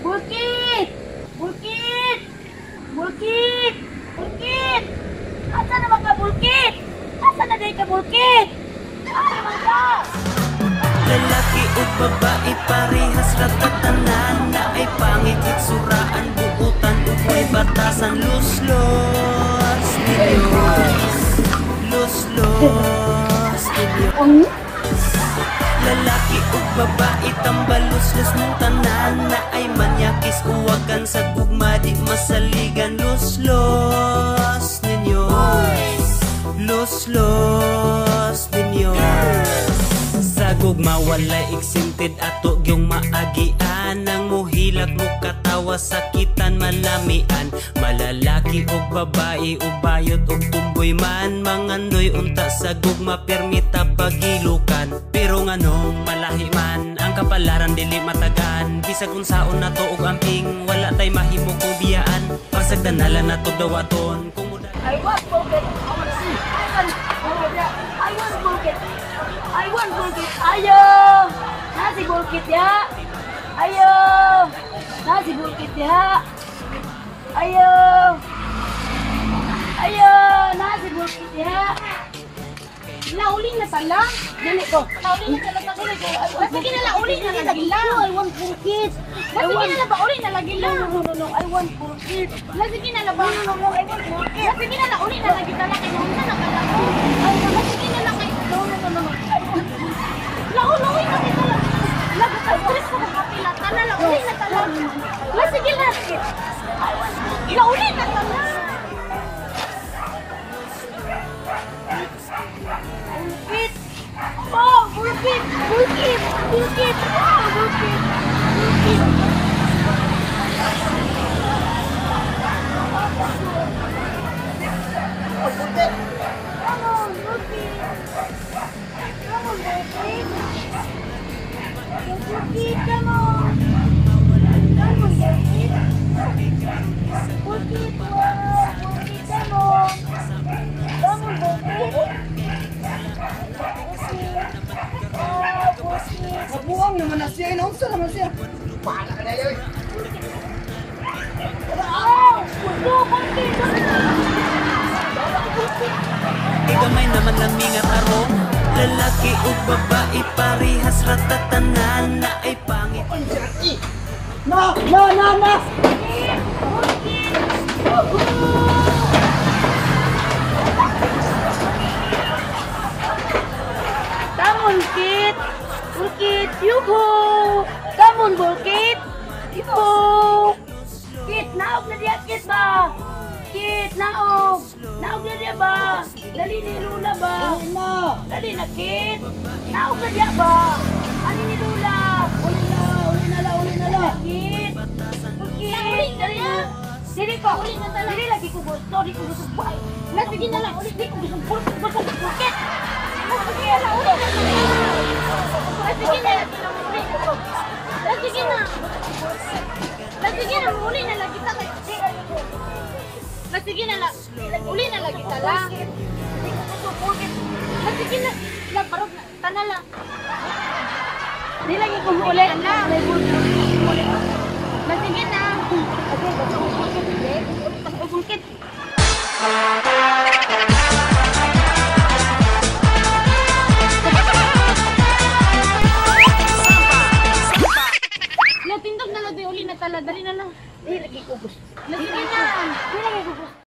Bulkit! Bulkit! Bulkit! Bulkit! Asa naman ka, Bulkit? Asa na day ka, Bulkit? Asa naman ka? Lalaki o babae parehas ratatanan na ay pangit suraan buutan upoy batasan luslos Diyos luslos Diyos lalaki o babae tambaluslos mong tanan na ay manyakis uwagan sa gugma di masaligan luslos ninyo luslos ninyo sa gugma walay excited ato gyung maagian nang muhilak mo katawa sakitan malamian malalaki og babae ubayot og tumboy man mangandoy unta sa gugma permita pagilukan pero nganong malahi man ang kapalaran dili matagan bisag unsaon nato og amping wala tay mahimo kung biyaan pasagdanalan nato dawaton kung I want Bulkit. I want to see. I want Bulkit. I want Bulkit. Ayo. Nasi Bulkit ya. Ayo. Nasi Bulkit ya. Ayo. Ayo. Nasi Bulkit ya. Nauling na tala. Dali ko. Nauling na tala sa kulit ko. Sige na nauling na lagi lang. I want Bulkit. Sige na ba uling na lagi lang. No. I want Bulkit. Sige na ba. No. I want Bulkit. Sige na nauling na lagi tala kay mo na nakala ko. Sige na lang kay. No. Lauloy na kita lang. Stress ko makapila. Tala lauling na tala. Sige na. I want Bulkit. Lauling na tala. Bulkit! Oh, Bulkit! Bulkit! Bulkit! Oh, Bulkit! Bulkit! Oh, Bulkit! Come on, Bulkit! Come on, Bulkit! Bulkit, come on! Come on, Bulkit! Bulkit, wow! Bulkit, come on! Come on, Bulkit! Nabuang naman na siya, inaunsa naman siya. Pahala ka na yun. gamay naman laming at arong lalaki o babae parehas ratatanan na ay pangit. Na! Come on, Kit! Bulkit! Yuhu! Come on, Bulkit! Yuhu! Kit, naog na diya, Kit ba? Kit, naog! Naog na diya ba? Dali ni Lula ba? Dali na, Kit! Naog na diya ba? Ani ni Lula? Uli na la! Kit! Bulkit! Dali na! Dili ko! Dili lagi ko gusto! Di ko gusto! Sige na lang! Di ko gusto! Bulkit! Sige na! Uli na! Sige na! Sige na! Sige na! Uli na lagi ta! Sige na lang! Uli na lagi ta lang! Sige na! Parang tana lang! Di lagi ko uli! Sige na! Bulkit! Tindog na lang, uli na tala, dali na lang. Di lagi ko gusto. Dali na. Di lagi ko gusto.